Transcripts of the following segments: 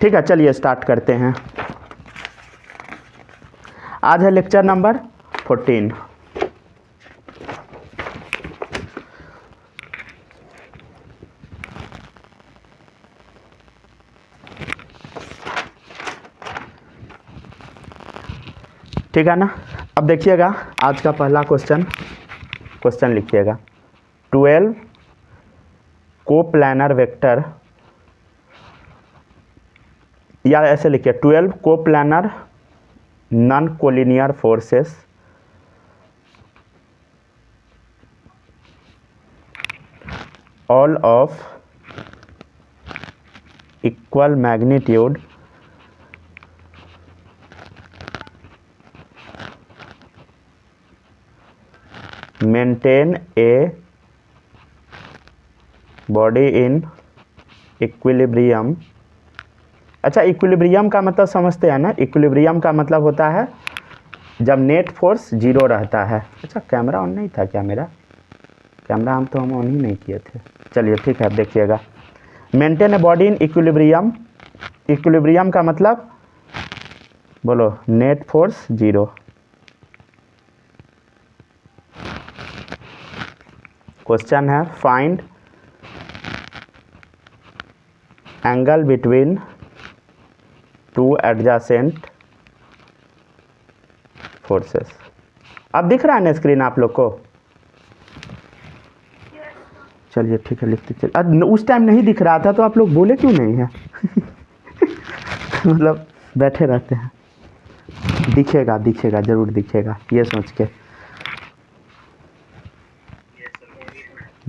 ठीक है, चलिए स्टार्ट करते हैं। आज है लेक्चर नंबर 14। ठीक है ना। अब देखिएगा आज का पहला क्वेश्चन लिखिएगा। 12 कोप्लानर वेक्टर, या ऐसे लिखिए 12 coplanar non collinear forces all of equal magnitude maintain a body in equilibrium। अच्छा, इक्विलिब्रियम का मतलब समझते हैं ना। इक्विलिब्रियम का मतलब होता है जब नेट फोर्स जीरो रहता है। अच्छा, कैमरा ऑन नहीं था क्या? मेरा कैमरा हम ऑन ही नहीं किए थे। चलिए ठीक है, अब देखिएगा। Maintain a body in equilibrium. Equilibrium का मतलब बोलो, नेट फोर्स जीरो। क्वेश्चन है find angle between two adjacent forces. अब दिख रहा है ना स्क्रीन आप लोग को? चलिए ठीक है, लिखते चलिए। उस टाइम नहीं दिख रहा था तो आप लोग बोले क्यों नहीं है? मतलब बैठे रहते हैं। दिखेगा दिखेगा, जरूर दिखेगा, ये सोच के।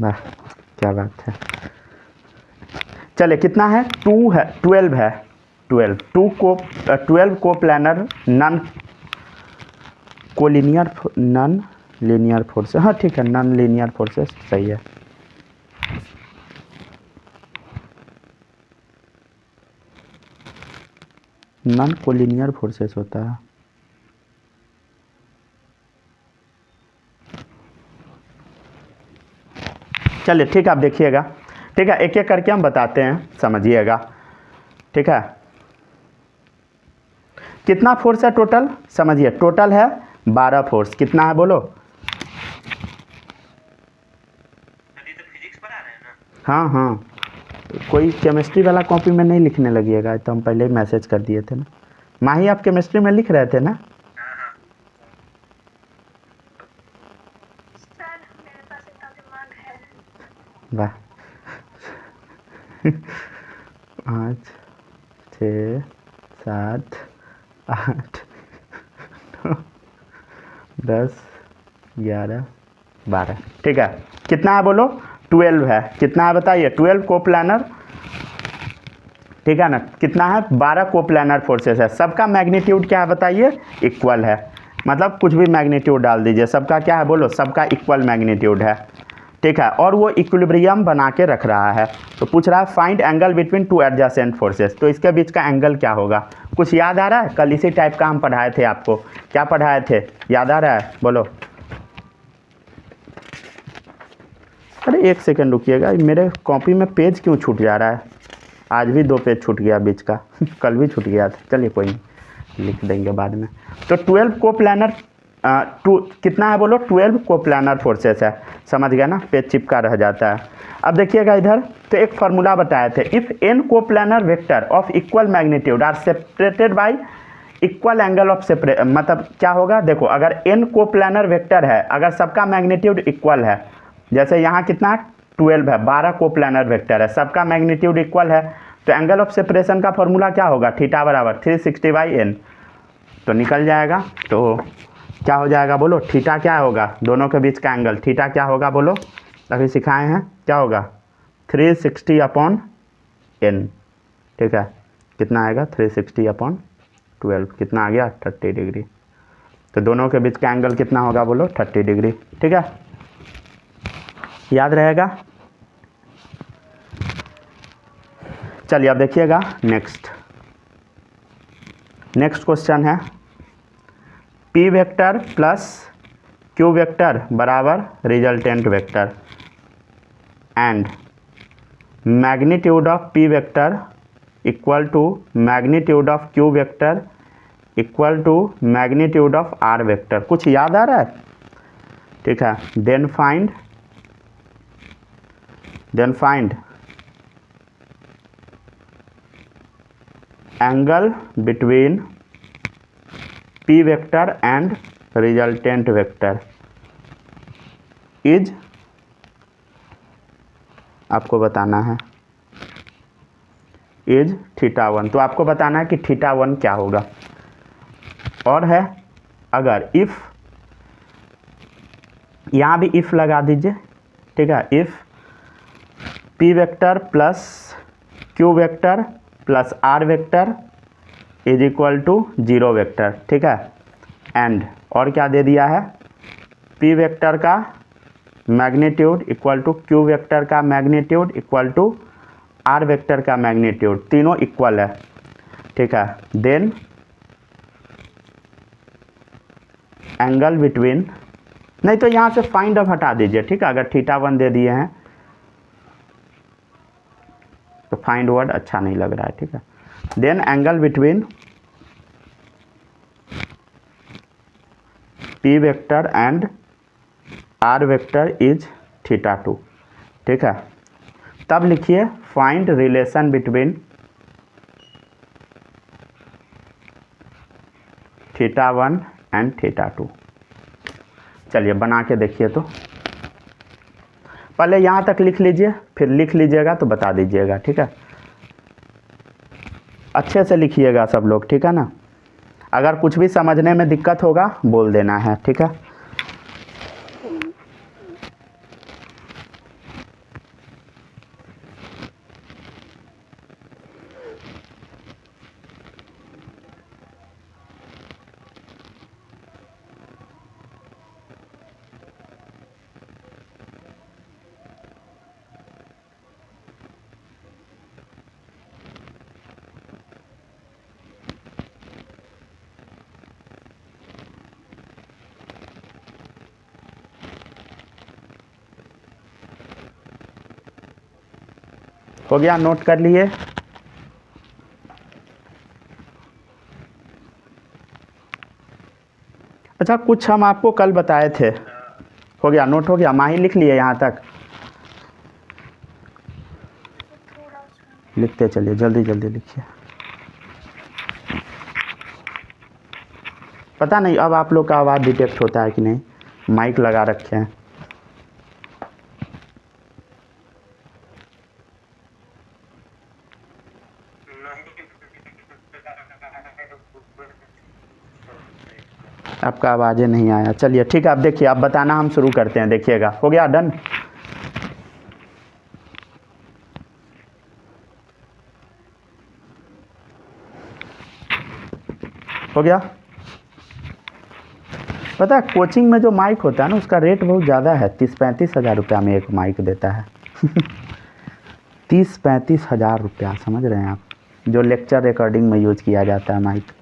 वाह, क्या बात है। चलिए, कितना है? 2 है, 12 है। 12 को planar non collinear non linear forces. हाँ ठीक है, नॉन लीनियर फोर्सेस सही है। नॉन कोलिनियर फोर्सेस होता है। चलिए ठीक है, आप देखिएगा। ठीक है, एक एक करके हम बताते हैं, समझिएगा। ठीक है, कितना फोर्स है टोटल? समझिए, टोटल है 12 फोर्स। कितना है बोलो? हाँ हाँ, कोई केमिस्ट्री वाला कॉपी में नहीं लिखने लगिएगा, तो हम पहले ही मैसेज कर दिए थे ना। माही, आप केमिस्ट्री में लिख रहे थे ना? सर, मेरे पास इतना दिमाग है। वाह। 5 6 7 8 9 10 11 12। ठीक है, कितना है बोलो? 12 है। कितना है बताइए? 12 कोप्लानर। ठीक है ना। कितना है? 12 कोप्लानर फोर्सेस है। सबका मैग्नीट्यूड क्या है बताइए? इक्वल है। मतलब कुछ भी मैग्नीट्यूड डाल दीजिए, सबका क्या है बोलो? सबका इक्वल मैग्नीट्यूड है। ठीक है, और वो इक्विलिब्रियम बना के रख रहा है। तो पूछ रहा है find angle between two adjacent forces. तो इसके बीच का एंगल क्या होगा? कुछ याद आ रहा है? कल इसी टाइप का हम पढ़ाए थे आपको। क्या पढ़ाए थे, याद आ रहा है? बोलो। अरे एक सेकंड रुकिएगा, मेरे कॉपी में पेज क्यों छूट जा रहा है? आज भी 2 पेज छूट गया बीच का। कल भी छूट गया था। चलिए कोई नहीं, लिख देंगे बाद में। तो 12 को प्लानर कितना है बोलो? 12 को प्लानर फोर्सेस है। समझ गया ना, पेज चिपका रह जाता है। अब देखिएगा इधर, तो एक फार्मूला बताए थे। इफ़ n को planar vector of equal magnitude are separated by equal angle of separate, मतलब क्या होगा? देखो, अगर n को प्लानर वेक्टर है, अगर सबका मैग्नीट्यूड इक्वल है, जैसे यहाँ कितना 12 है, 12 को प्लानर वेक्टर है, सबका मैग्नीट्यूड इक्वल है, तो एंगल ऑफ सेपरेशन का फॉर्मूला क्या होगा? थीटा बराबर 360/n। तो निकल जाएगा। तो क्या हो जाएगा बोलो? थीटा क्या होगा? दोनों के बीच का एंगल थीटा क्या होगा बोलो? अभी सिखाए हैं, क्या होगा? 360/n। ठीक है, कितना आएगा? 360/12। कितना आ गया? 30 डिग्री। तो दोनों के बीच का एंगल कितना होगा बोलो? 30 डिग्री। ठीक है, याद रहेगा। चलिए अब देखिएगा नेक्स्ट क्वेश्चन है p vector plus q vector बराबर resultant vector and magnitude of p vector equal to magnitude of q vector equal to magnitude of r vector. कुछ याद आ रहा है? ठीक है, then find angle between p vector and resultant vector is, आपको बताना है, इज θ1। तो आपको बताना है कि θ1 क्या होगा। और है अगर इफ़, यहाँ भी इफ़ लगा दीजिए, ठीक है, if p vector plus q vector plus r vector is equal to 0 vector, ठीक है। एंड और क्या दे दिया है, पी वेक्टर का magnitude equal to q vector का magnitude equal to r vector का मैग्नीट्यूड, तीनों इक्वल है, ठीक है। देन एंगल बिटवीन, नहीं तो यहाँ से फाइंड ऑफ हटा दीजिए, ठीक है। अगर θ1 दे दिए हैं तो फाइंड वर्ड अच्छा नहीं लग रहा है, ठीक है। Then angle between p vector and r vector is θ2, ठीक है। तब लिखिए फाइंड रिलेशन बिटवीन θ1 एंड θ2। चलिए बना के देखिए। तो पहले यहाँ तक लिख लीजिए, फिर लिख लीजिएगा तो बता दीजिएगा, ठीक है। अच्छे से लिखिएगा सब लोग, ठीक है ना। अगर कुछ भी समझने में दिक्कत होगा बोल देना है, ठीक है। हो गया, नोट कर लिए। अच्छा, कुछ हम आपको कल बताए थे। हो गया, नोट हो गया, माही लिख लिए यहाँ तक? थोड़ा सा लिखते चलिए, जल्दी जल्दी लिखिए। पता नहीं अब आप लोग का आवाज़ डिटेक्ट होता है कि नहीं, माइक लगा रखे हैं। आपका आवाज़ नहीं आया। चलिए ठीक है, अब देखिए, आप बताना, हम शुरू करते हैं, देखिएगा। हो गया, डन? हो गया। पता है कोचिंग में जो माइक होता है ना, उसका रेट बहुत ज़्यादा है, 30-35 हज़ार रुपया में एक माइक देता है। 30-35 हज़ार रुपया, समझ रहे हैं आप, जो लेक्चर रिकॉर्डिंग में यूज किया जाता है माइक।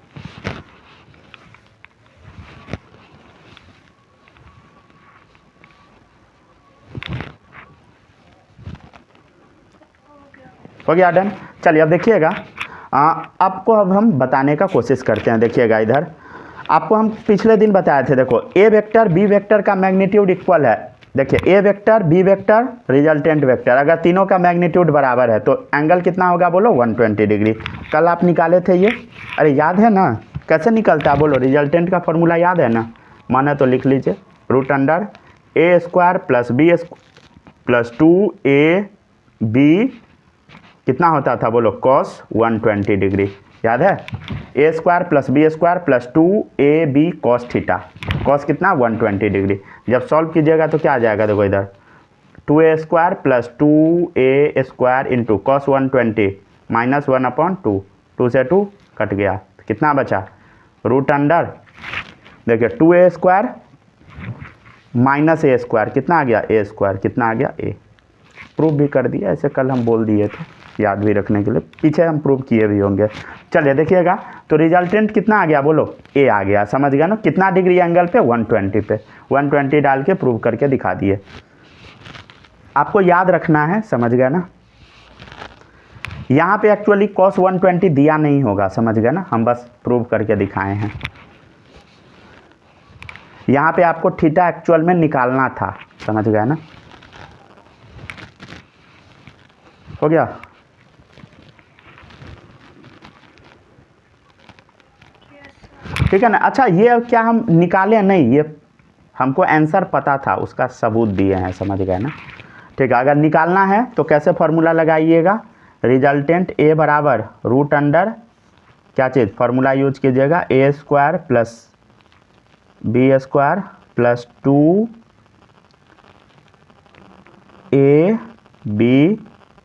हो गया, डन? चलिए अब देखिएगा, आपको अब हम बताने का कोशिश करते हैं। देखिएगा इधर, आपको हम पिछले दिन बताए थे, देखो ए वेक्टर बी वेक्टर का मैग्नीट्यूड इक्वल है। देखिए a vector b vector resultant vector, अगर तीनों का मैग्नीट्यूड बराबर है तो एंगल कितना होगा बोलो, 120 डिग्री। कल आप निकाले थे ये, अरे याद है ना, कैसे निकलता है बोलो? रिजल्टेंट का फॉर्मूला याद है ना? माना तो लिख लीजिए, √A² plus B plus 2AB कितना होता था बोलो, cos 120 डिग्री। याद है? A² plus B² plus 2AB cos theta, cos कितना, 120 डिग्री। जब सॉल्व कीजिएगा तो क्या आ जाएगा, देखो इधर 2A² plus 2A² into cos 120 minus 1/2, 2 से 2 कट गया, कितना बचा, √, देखिए 2A² माइनस A² कितना आ गया, A², कितना आ गया, A। प्रूफ भी कर दिया, ऐसे कल हम बोल दिए थे, याद भी रखने के लिए, पीछे हम प्रूफ किए भी होंगे। चलिए देखिएगा, तो रिजल्टेंट कितना आ गया बोलो, A आ गया। समझ गया ना, कितना डिग्री एंगल पे, 120 पे, 120 डाल के प्रूव करके दिखा दिए। आपको याद रखना है, समझ गया ना। यहाँ पे एक्चुअली cos 120 दिया नहीं होगा, समझ गए ना, हम बस प्रूव करके दिखाए हैं। यहाँ पे आपको थीटा एक्चुअल में निकालना था, समझ गए ना, हो गया। ठीक है ना। अच्छा ये क्या हम निकाले नहीं, ये हमको आंसर पता था, उसका सबूत दिए हैं, समझ गए ना। ठीक है, अगर निकालना है तो कैसे फॉर्मूला लगाइएगा, रिजल्टेंट ए बराबर रूट अंडर क्या चीज़, फार्मूला यूज कीजिएगा, a square plus b square plus 2ab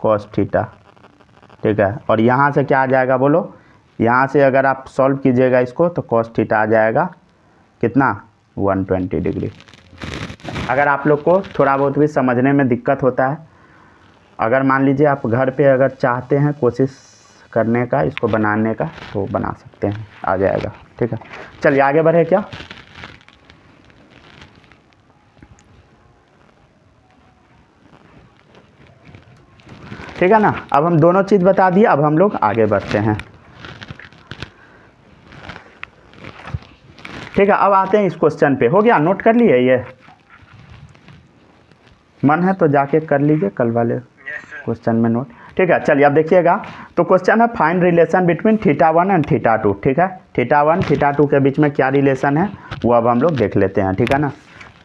cos theta. ठीक है, और यहाँ से क्या आ जाएगा बोलो, यहाँ से अगर आप सॉल्व कीजिएगा इसको तो cos थीटा आ जाएगा कितना, 120 डिग्री। अगर आप लोग को थोड़ा बहुत भी समझने में दिक्कत होता है, अगर मान लीजिए आप घर पे अगर चाहते हैं कोशिश करने का, इसको बनाने का, तो बना सकते हैं, आ जाएगा। ठीक है, चलिए आगे बढ़े क्या। ठीक है ना, अब हम दोनों चीज़ बता दिए, अब हम लोग आगे बढ़ते हैं। ठीक है, अब आते हैं इस क्वेश्चन पे, हो गया, नोट कर लिए, ये मन है तो जाके कर लीजिए कल वाले क्वेश्चन में नोट। ठीक है, चलिए अब देखिएगा, तो क्वेश्चन है फाइंड रिलेशन बिटवीन θ1 एंड θ2। ठीक है, θ1 θ2 के बीच में क्या रिलेशन है वो अब हम लोग देख लेते हैं। ठीक है ना,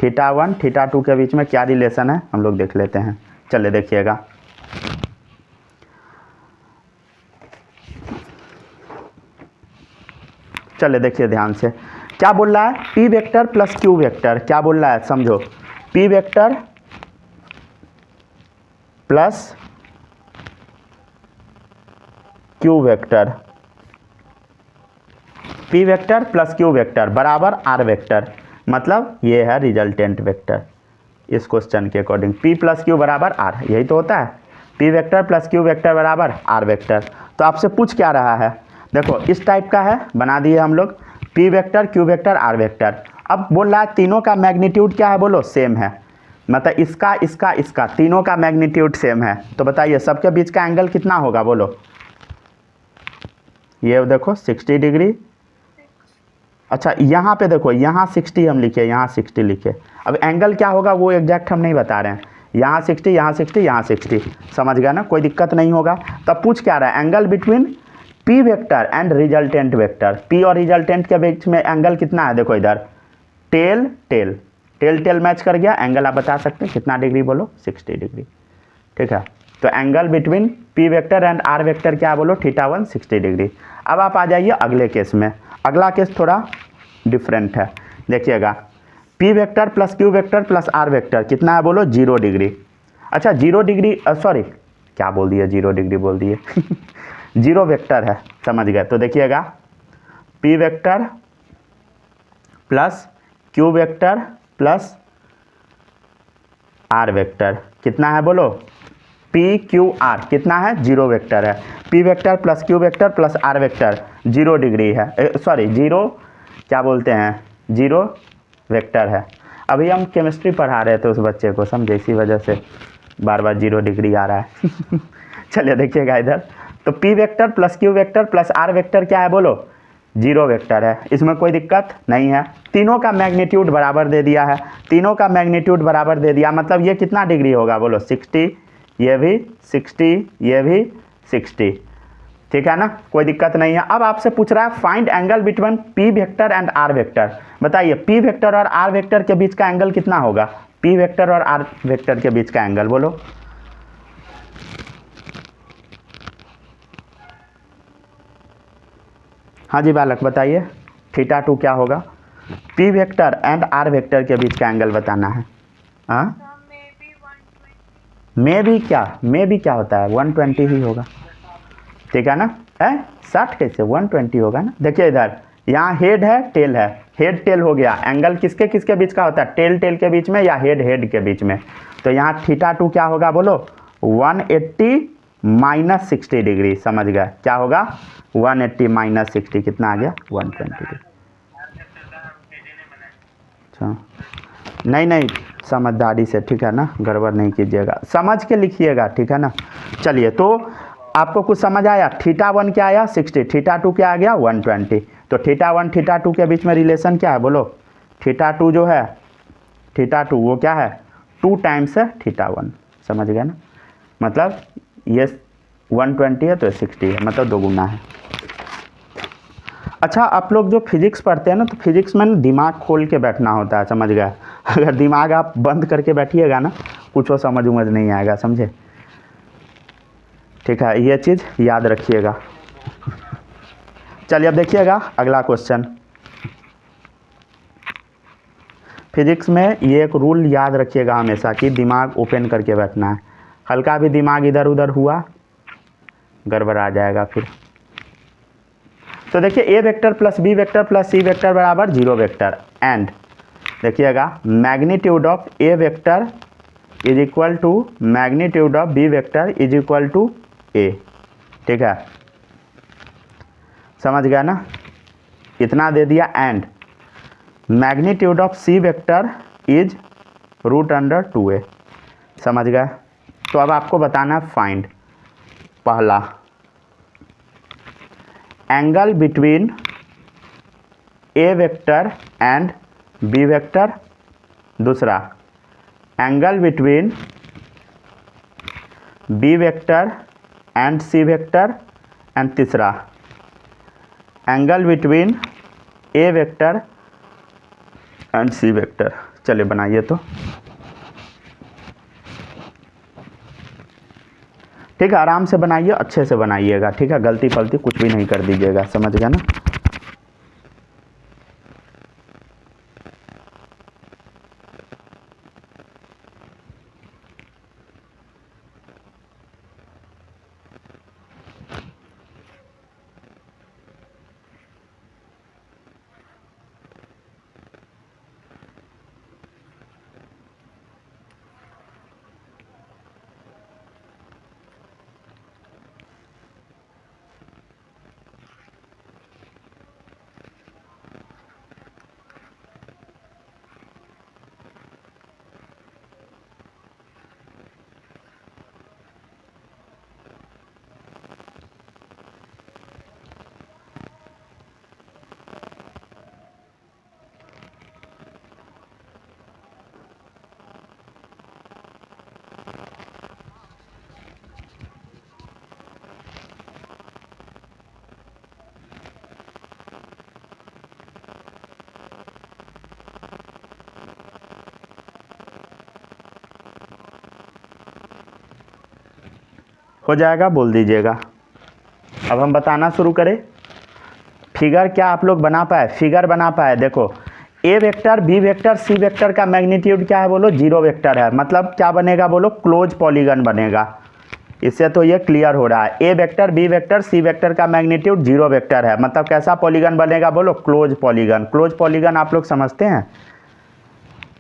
θ1 θ2 के बीच में क्या रिलेशन है हम लोग देख लेते हैं। चलिए देखिएगा, चलिए देखिए ध्यान से, क्या बोल रहा है, p vector plus q vector, क्या बोल रहा है समझो, p vector plus q vector, p vector plus q vector बराबर r वेक्टर, मतलब ये है रिजल्टेंट वेक्टर इस क्वेश्चन के अकॉर्डिंग, p प्लस q बराबर r, यही तो होता है, p vector plus q vector बराबर r वेक्टर। तो आपसे पूछ क्या रहा है, देखो इस टाइप का है, बना दिए हम लोग, p vector q vector r vector. अब बोल रहा है तीनों का मैग्नीट्यूड क्या है बोलो, सेम है, मतलब इसका इसका इसका तीनों का मैग्नीट्यूड सेम है। तो बताइए सबके बीच का एंगल कितना होगा बोलो, ये देखो 60 डिग्री। अच्छा यहाँ पे देखो, यहाँ 60 हम लिखे, यहाँ 60 लिखे, अब एंगल क्या होगा वो एग्जैक्ट हम नहीं बता रहे हैं, यहाँ 60 यहाँ 60 यहाँ 60, समझ गया ना, कोई दिक्कत नहीं होगा। तब पूछ क्या रहा है, angle between p vector and resultant vector, p और रिजल्टेंट के बीच में एंगल कितना है, देखो इधर tail tail tail tail match कर गया, एंगल आप बता सकते हैं कितना डिग्री बोलो, 60 डिग्री। ठीक है, तो angle between p vector and r vector क्या बोलो, θ1 60 डिग्री। अब आप आ जाइए अगले केस में, अगला केस थोड़ा डिफरेंट है, देखिएगा p vector plus q vector plus r vector कितना है बोलो, 0 डिग्री। अच्छा 0 डिग्री, सॉरी क्या बोल दिए, 0 डिग्री बोल दिए 0 वेक्टर है, समझ गए। तो देखिएगा p vector plus q vector plus r vector कितना है बोलो, p q r कितना है, 0 वेक्टर है, p vector plus q vector plus r vector 0 degree है, सॉरी 0 क्या बोलते हैं, 0 वेक्टर है। अभी हम केमिस्ट्री पढ़ा रहे थे उस बच्चे को, समझे, इसी वजह से बार बार 0 डिग्री आ रहा है चलिए देखिएगा इधर, तो p vector plus q vector plus r vector क्या है बोलो, 0 वेक्टर है, इसमें कोई दिक्कत नहीं है, तीनों का मैग्नीट्यूड बराबर दे दिया है, तीनों का मैग्नीट्यूड बराबर दे दिया, मतलब ये कितना डिग्री होगा बोलो, 60, ये भी 60, ये भी 60। ठीक है ना, कोई दिक्कत नहीं है। अब आपसे पूछ रहा है find angle between p vector and r vector, बताइए p वेक्टर और r वेक्टर के बीच का एंगल कितना होगा, p वेक्टर और r वेक्टर के बीच का एंगल बोलो। हाँ जी बालक बताइए, θ2 क्या होगा, p vector and r vector के बीच का एंगल बताना है। हाँ में भी क्या होता है, 120 ही होगा। ठीक है ना, है 60 कैसे 120 होगा ना। देखिए इधर यहाँ हेड है टेल है, हेड टेल हो गया, एंगल किसके किसके बीच का होता है, टेल टेल के बीच में या हेड हेड के बीच में। तो यहाँ θ2 क्या होगा बोलो, 180 माइनस 60 डिग्री, समझ गए क्या होगा, 180 माइनस 60 कितना आ गया, 120 डिग्री। अच्छा नहीं समझदारी से, ठीक है ना, गड़बड़ नहीं कीजिएगा, समझ के लिखिएगा, ठीक है ना। चलिए तो आपको कुछ समझ आया? θ1 क्या आया 60, θ2 क्या आ गया 120। तो θ1 θ2 के बीच में रिलेशन क्या है बोलो? θ2 जो है θ2 वो क्या है 2 टाइम्स है θ1। समझ गए ना? मतलब ये 120 है तो ये 60 है, मतलब 2 गुना है। अच्छा, आप लोग जो फिजिक्स पढ़ते हैं ना, तो फिजिक्स में ना दिमाग खोल के बैठना होता है, समझ गए? अगर दिमाग आप बंद करके बैठिएगा ना, कुछ वो समझ उमझ नहीं आएगा, समझे? ठीक है, ये चीज़ याद रखिएगा। चलिए अब देखिएगा अगला क्वेश्चन। फिजिक्स में ये एक रूल याद रखिएगा हमेशा कि दिमाग ओपन करके बैठना है। हल्का भी दिमाग इधर उधर हुआ गड़बड़ आ जाएगा फिर। तो देखिए a vector plus b vector plus c vector बराबर 0 वेक्टर एंड देखिएगा magnitude of a vector is equal to magnitude of b vector is equal to a. ठीक है, समझ गया ना? इतना दे दिया and magnitude of c vector is √2a। समझ गए? तो अब आपको बताना फाइंड पहला angle between A vector and B vector, दूसरा angle between B vector and C vector and तीसरा angle between A vector and C vector. चलिए बनाइए तो। ठीक है, आराम से बनाइए, अच्छे से बनाइएगा। ठीक है, गलती फलती कुछ भी नहीं कर दीजिएगा। समझ गया ना? हो जाएगा, बोल दीजिएगा। अब हम बताना शुरू करें। फिगर क्या आप लोग बना पाए? फिगर बना पाए? देखो a vector b vector c vector का मैग्नीट्यूड क्या है बोलो? 0 वेक्टर है। मतलब क्या बनेगा बोलो? क्लोज पॉलीगन बनेगा। इससे तो ये क्लियर हो रहा है। A vector b vector c vector का मैग्नीट्यूड 0 वेक्टर है, मतलब कैसा पॉलीगन बनेगा बोलो? Close polygon. क्लोज पॉलीगन आप लोग समझते हैं?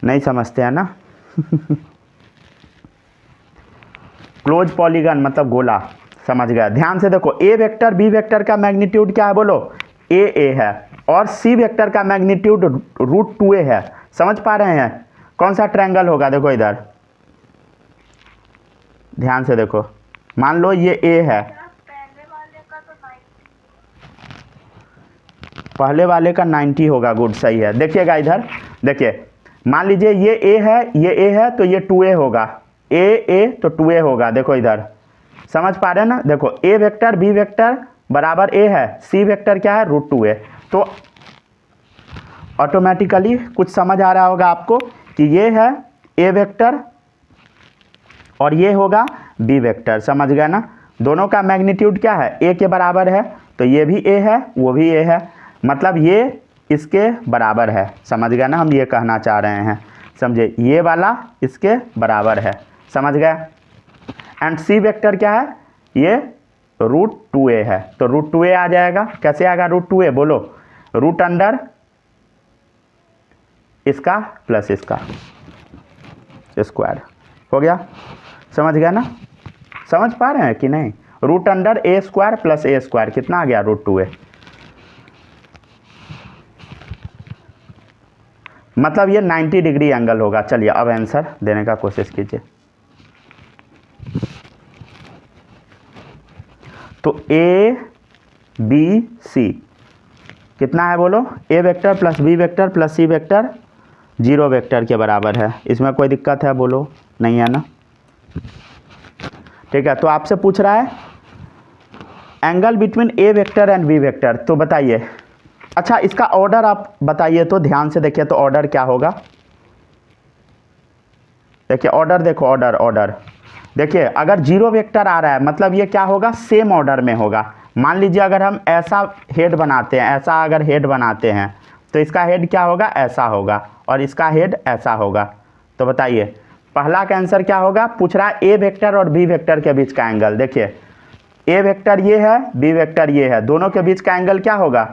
नहीं समझते हैं ना? क्लोज पॉलीगन मतलब गोला। समझ गया? ध्यान से देखो, ए वेक्टर बी वेक्टर का मैग्नीट्यूड क्या है बोलो? ए है, और सी वेक्टर का मैग्नीट्यूड √2a है। समझ पा रहे हैं? कौन सा ट्रायंगल होगा? देखो इधर ध्यान से देखो, मान लो ये ए है, पहले वाले का तो 90। पहले वाले का 90 होगा। गुड, सही है। देखिएगा इधर, देखिए मान लीजिए ये ए है, ये ए है तो ये 2a होगा। ए तो 2a होगा। देखो इधर, समझ पा रहे हैं ना? देखो ए वेक्टर बी वेक्टर बराबर ए है, सी वेक्टर क्या है? √2a। तो ऑटोमेटिकली कुछ समझ आ रहा होगा आपको कि ये है ए वेक्टर और ये होगा बी वेक्टर। समझ गए ना? दोनों का मैग्नीट्यूड क्या है? ए के बराबर है, तो ये भी ए है वो भी ए है, मतलब ये इसके बराबर है। समझ गए ना? हम ये कहना चाह रहे हैं, समझे? ये वाला इसके बराबर है। समझ गए? एंड सी वेक्टर क्या है? ये √2a है, तो √2a आ जाएगा। कैसे आएगा √2a बोलो? रूट अंडर इसका प्लस इसका स्क्वायर हो गया। समझ गया ना? समझ पा रहे हैं कि नहीं? Root under a² plus a², कितना आ गया? √2a। मतलब ये 90 डिग्री एंगल होगा। चलिए अब आंसर देने का कोशिश कीजिए। तो ए बी सी कितना है बोलो, a vector plus b vector plus c vector 0 vector के बराबर है। इसमें कोई दिक्कत है बोलो, नहीं है ना? ठीक है, तो आपसे पूछ रहा है angle between A vector and B vector, तो बताइए। अच्छा, इसका ऑर्डर आप बताइए, तो ध्यान से देखिए तो ऑर्डर क्या होगा। देखिए ऑर्डर, देखो ऑर्डर देखिए, अगर 0 वेक्टर आ रहा है मतलब ये क्या होगा, सेम ऑर्डर में होगा। मान लीजिए अगर हम ऐसा हेड बनाते हैं, ऐसा अगर हेड बनाते हैं तो इसका हेड क्या होगा, ऐसा होगा, और इसका हेड ऐसा होगा। तो बताइए पहला का आंसर क्या होगा, पूछ रहा है ए वेक्टर और बी वेक्टर के बीच का एंगल। देखिए ए वेक्टर ये है, बी वेक्टर ये है, दोनों के बीच का एंगल क्या होगा,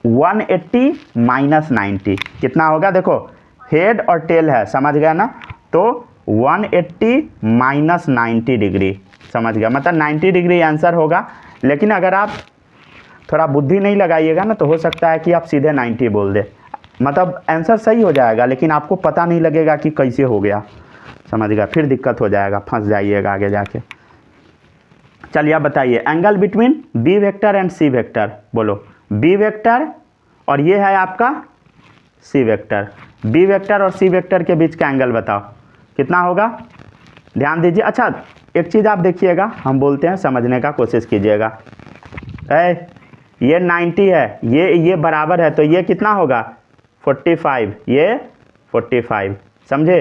180 माइनस 90 कितना होगा, देखो हेड और टेल है, समझ गया ना? तो 180 माइनस 90 डिग्री, समझ गया, मतलब 90 डिग्री आंसर होगा। लेकिन अगर आप थोड़ा बुद्धि नहीं लगाइएगा ना तो हो सकता है कि आप सीधे 90 बोल दे, मतलब आंसर सही हो जाएगा लेकिन आपको पता नहीं लगेगा कि कैसे हो गया, समझ गया? फिर दिक्कत हो जाएगा, फंस जाइएगा आगे जाके। चलिए आप बताइए angle between B vector and C vector, बोलो बी वेक्टर और ये है आपका सी वेक्टर, बी वेक्टर और सी वेक्टर के बीच का एंगल बताओ कितना होगा, ध्यान दीजिए। अच्छा एक चीज़ आप देखिएगा, हम बोलते हैं समझने का कोशिश कीजिएगा। ये 90 है, ये बराबर है, तो ये कितना होगा 45, ये 45, समझे?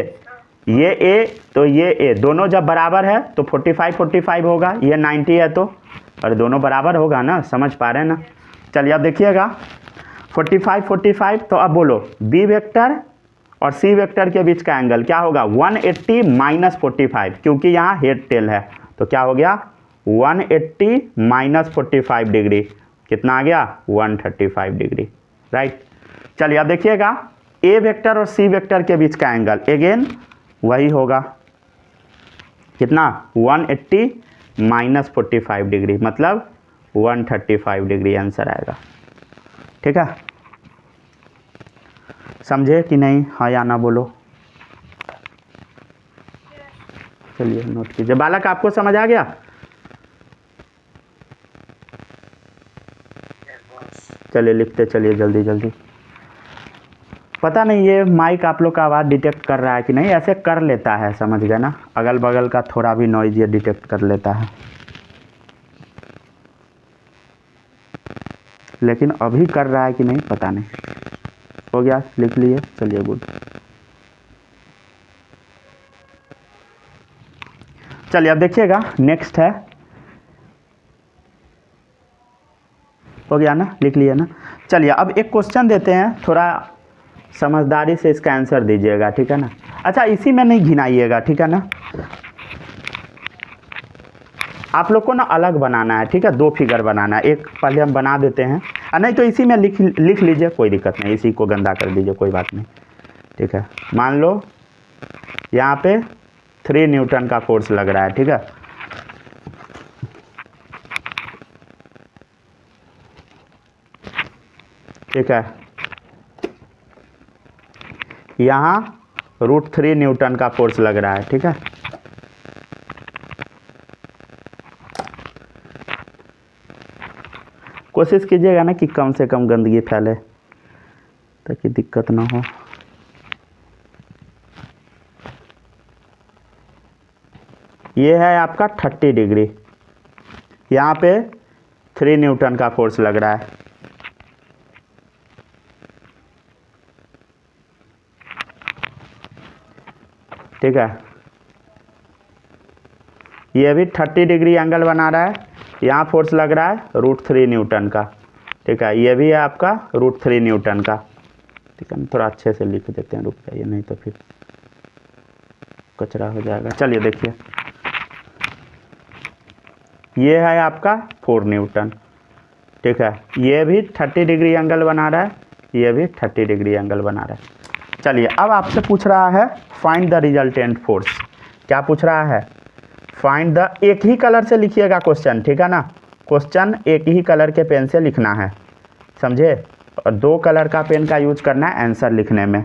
ये ए तो ये ए, दोनों जब बराबर है तो 45 होगा, ये 90 है तो, और दोनों बराबर होगा ना, समझ पा रहे हैं ना? चलिए अब देखिएगा 45, तो अब बोलो बी वेक्टर और सी वेक्टर के बीच का एंगल क्या होगा, 180 माइनस 45, क्योंकि यहाँ हेड टेल है, तो क्या हो गया 180 माइनस 45 डिग्री, कितना आ गया 135 डिग्री, राइट। चलिए अब देखिएगा ए वेक्टर और सी वेक्टर के बीच का एंगल अगेन वही होगा, कितना 180 माइनस 45 डिग्री, मतलब 135 डिग्री आंसर आएगा। ठीक है, समझे कि नहीं, हाँ या ना बोलो। चलिए नोट कीजिए। बालक आपको समझ आ गया? चलिए लिखते चलिए जल्दी जल्दी। पता नहीं ये माइक आप लोग का आवाज़ डिटेक्ट कर रहा है कि नहीं, ऐसे कर लेता है, समझ गए ना? अगल बगल का थोड़ा भी नॉइज ये डिटेक्ट कर लेता है, लेकिन अभी कर रहा है कि नहीं पता नहीं। हो गया, लिख लिए, चलिए गुड। चलिए अब देखिएगा नेक्स्ट है, हो गया ना, लिख लिए ना? चलिए अब एक क्वेश्चन देते हैं, थोड़ा समझदारी से इसका आंसर दीजिएगा, ठीक है ना? अच्छा इसी में नहीं घिनाइएगा, ठीक है ना? आप लोग को ना अलग बनाना है, ठीक है? 2 फिगर बनाना है, एक पहले हम बना देते हैं, नहीं तो इसी में लिख लीजिए, कोई दिक्कत नहीं, इसी को गंदा कर दीजिए, कोई बात नहीं, ठीक है? मान लो यहाँ पे 3 न्यूटन का फोर्स लग रहा है, ठीक है? ठीक है, यहाँ √3 न्यूटन का फोर्स लग रहा है, ठीक है? कोशिश कीजिएगा ना कि कम से कम गंदगी फैले ताकि दिक्कत ना हो। ये है आपका 30 डिग्री, यहाँ पे 3 न्यूटन का फोर्स लग रहा है, ठीक है? ये भी 30 डिग्री एंगल बना रहा है, यहाँ फोर्स लग रहा है √3 न्यूटन का, ठीक है? ये भी है आपका √3 न्यूटन का, ठीक है? थोड़ा अच्छे से लिख देते हैं, रुक जाइए नहीं तो फिर कचरा हो जाएगा। चलिए देखिए, ये है आपका 4 न्यूटन, ठीक है? ये भी 30 डिग्री एंगल बना रहा है, ये भी 30 डिग्री एंगल बना रहा है। चलिए अब आपसे पूछ रहा है फाइंड द रिजल्टेंट फोर्स। क्या पूछ रहा है? फाइंड द, एक ही कलर से लिखिएगा क्वेश्चन, ठीक है ना? क्वेश्चन एक ही कलर के पेन से लिखना है, समझे? और 2 कलर का पेन का यूज करना है आंसर लिखने में,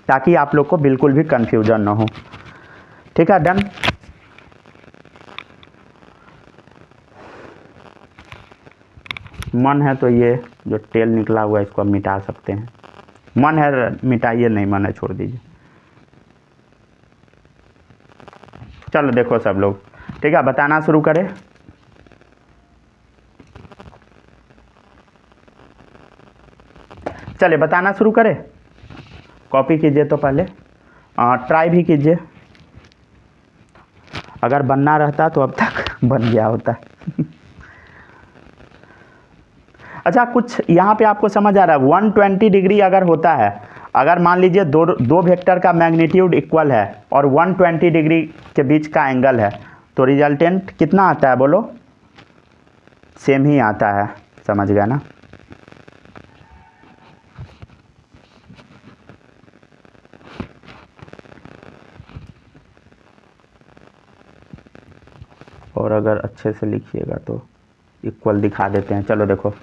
ताकि आप लोग को बिल्कुल भी कंफ्यूजन ना हो, ठीक है? डन। मन है तो ये जो टेल निकला हुआ है इसको आप मिटा सकते हैं। मन है मिटाइए, नहीं मन है छोड़ दीजिए। चलो देखो सब लोग, ठीक है, बताना शुरू करें। चलिए बताना शुरू करें। कॉपी कीजिए तो पहले, ट्राई भी कीजिए। अगर बनना रहता तो अब तक बन गया होता। अच्छा, कुछ यहाँ पे आपको समझ आ रहा है, 120 डिग्री अगर होता है, अगर मान लीजिए दो वेक्टर का मैग्नीट्यूड इक्वल है और 120 डिग्री के बीच का एंगल है, तो रिजल्टेंट कितना आता है बोलो? सेम ही आता है, समझ गया ना? और अगर अच्छे से लिखिएगा तो इक्वल दिखा देते हैं। चलो देखो,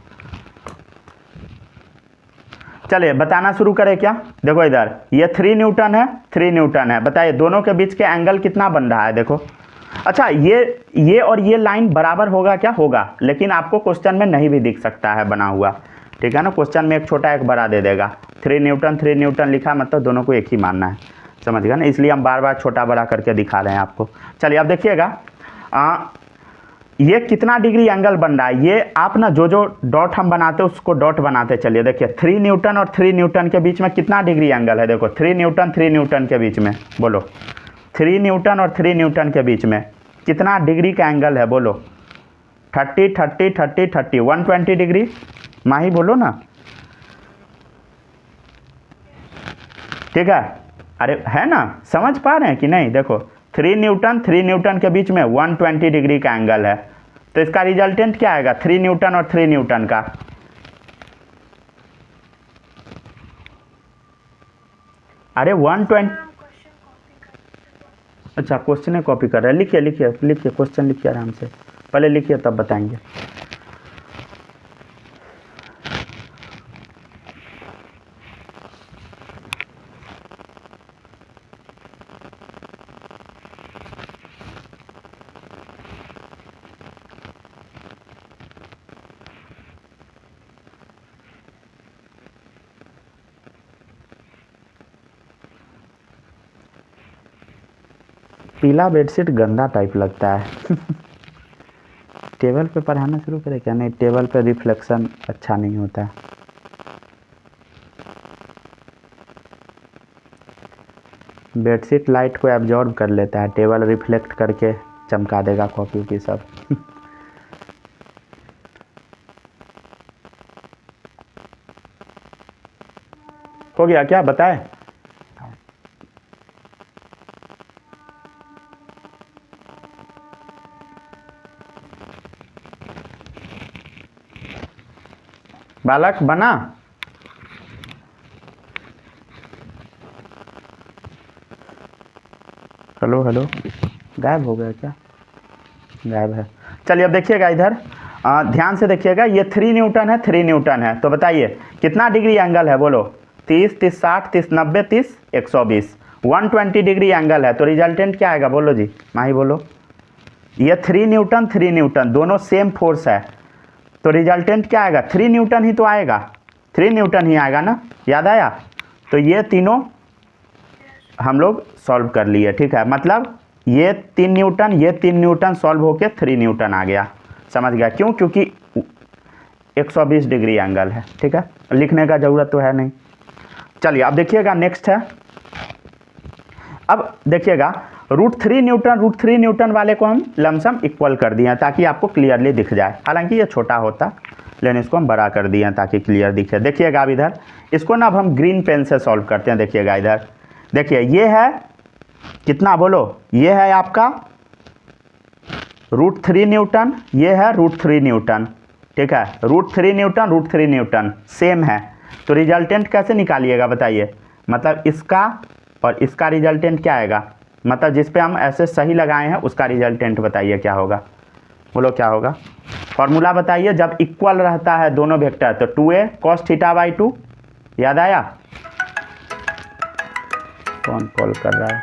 चलिए बताना शुरू करें क्या? देखो इधर ये 3 न्यूटन है, 3 न्यूटन है। बताइए दोनों के बीच के एंगल कितना बन रहा है? देखो, अच्छा ये और ये लाइन बराबर होगा क्या? होगा, लेकिन आपको क्वेश्चन में नहीं भी दिख सकता है बना हुआ, ठीक है ना? क्वेश्चन में एक छोटा एक बड़ा दे देगा। 3 न्यूटन लिखा, मतलब दोनों को एक ही मानना है, समझ गया ना? इसलिए हम बार बार छोटा बड़ा करके दिखा रहे हैं आपको। चलिए अब देखिएगा, ये कितना डिग्री एंगल बन रहा है। ये आप ना जो डॉट हम बनाते हैं उसको डॉट बनाते चलिए। देखिए 3 न्यूटन और 3 न्यूटन के बीच में कितना डिग्री एंगल है? देखो 3 न्यूटन के बीच में, बोलो 3 न्यूटन और 3 न्यूटन के बीच में कितना डिग्री का एंगल है? बोलो 30 30 30 30 120 डिग्री। माही बोलो ना, ठीक है? अरे है ना, समझ पा रहे हैं कि नहीं? देखो 3 न्यूटन के बीच में 120 डिग्री का एंगल है, तो इसका रिजल्टेंट क्या आएगा? 3 न्यूटन और 3 न्यूटन का। अरे 120। अच्छा, क्वेश्चन कॉपी कर रहे हैं। लिखिए लिखिए लिखिए, क्वेश्चन लिखिए आराम से, पहले लिखिए तब बताएंगे। पीला बेडशीट गंदा टाइप लगता है। टेबल पे पढ़ाना शुरू करें क्या? नहीं, टेबल पे रिफ्लेक्शन अच्छा नहीं होता है। बेडशीट लाइट को एब्जॉर्ब कर लेता है, टेबल रिफ्लेक्ट करके चमका देगा कॉपी की सब। हो गया क्या? बताए? बालक बना? हेलो हेलो, गायब हो गया क्या? गायब है। चलिए अब देखिएगा इधर, ध्यान से देखिएगा। ये 3 न्यूटन है, 3 न्यूटन है, तो बताइए कितना डिग्री एंगल है? बोलो 30 30 60 30 90 30 120 120 डिग्री एंगल है, तो रिजल्टेंट क्या आएगा? बोलो जी, माही बोलो। ये 3 न्यूटन दोनों सेम फोर्स है, तो रिजल्टेंट क्या आएगा? 3 न्यूटन ही तो आएगा, 3 न्यूटन ही आएगा ना, याद आया? तो ये तीनों हम लोग सॉल्व कर लिए, ठीक है? मतलब ये 3 न्यूटन सॉल्व होके 3 न्यूटन आ गया, समझ गया? क्यों? क्योंकि 120 डिग्री एंगल है, ठीक है? लिखने का ज़रूरत तो है नहीं। चलिए अब देखिएगा, नेक्स्ट है। अब देखिएगा √3 न्यूटन वाले को हम लमसम इक्वल कर दिए ताकि आपको क्लियरली दिख जाए। हालांकि ये छोटा होता, लेकिन इसको हम बड़ा कर दिए ताकि क्लियर दिखे। देखिएगा अब इधर, इसको ना अब हम ग्रीन पेन से सॉल्व करते हैं। देखिएगा इधर, देखिए ये है कितना? बोलो, ये है आपका √3 न्यूटन, ये है √3 न्यूटन, ठीक है? √3 न्यूटन सेम है, तो रिजल्टेंट कैसे निकालिएगा बताइए? मतलब इसका और इसका रिजल्टेंट क्या आएगा? मतलब जिस पे हम ऐसे सही लगाए हैं उसका रिजल्टेंट बताइए क्या होगा? बोलो क्या होगा? फॉर्मूला बताइए। जब इक्वल रहता है दोनों वेक्टर तो 2a cos θ/2, याद आया? कौन कॉल कर रहा है?